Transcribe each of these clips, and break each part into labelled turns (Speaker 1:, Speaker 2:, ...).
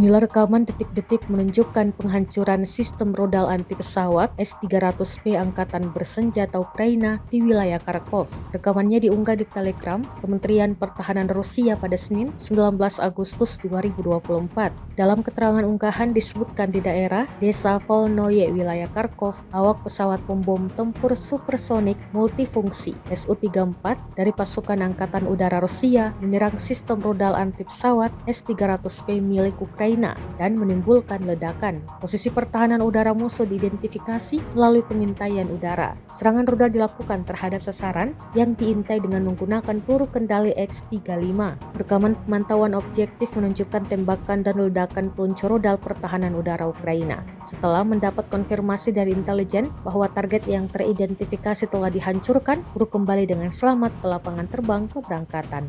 Speaker 1: Inilah rekaman detik-detik menunjukkan penghancuran sistem rudal anti pesawat S-300P Angkatan Bersenjata Ukraina di wilayah Kharkov. Rekamannya diunggah di Telegram Kementerian Pertahanan Rusia pada Senin 19 Agustus 2024. Dalam keterangan unggahan disebutkan di daerah Desa Volnoye, wilayah Kharkov, awak pesawat pembom tempur supersonik multifungsi Su-34 dari pasukan Angkatan Udara Rusia menyerang sistem rudal anti pesawat S-300P milik Ukraina dan menimbulkan ledakan. Posisi pertahanan udara musuh diidentifikasi melalui pengintaian udara. Serangan rudal dilakukan terhadap sasaran yang diintai dengan menggunakan peluru kendali X-35. Rekaman pemantauan objektif menunjukkan tembakan dan ledakan peluncur rudal pertahanan udara Ukraina. Setelah mendapat konfirmasi dari intelijen bahwa target yang teridentifikasi telah dihancurkan, peluru kembali dengan selamat ke lapangan terbang keberangkatan.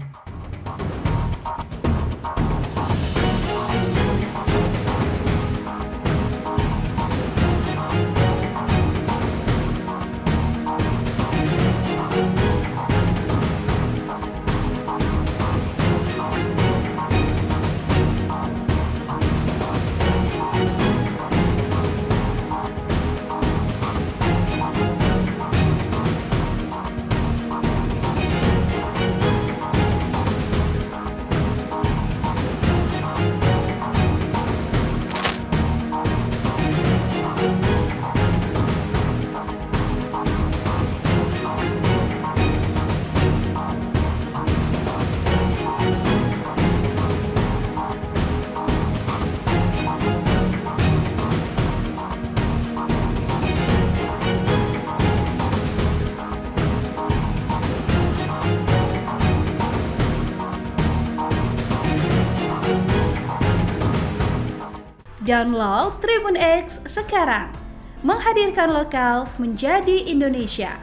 Speaker 2: Download Tribun X sekarang, menghadirkan lokal menjadi Indonesia.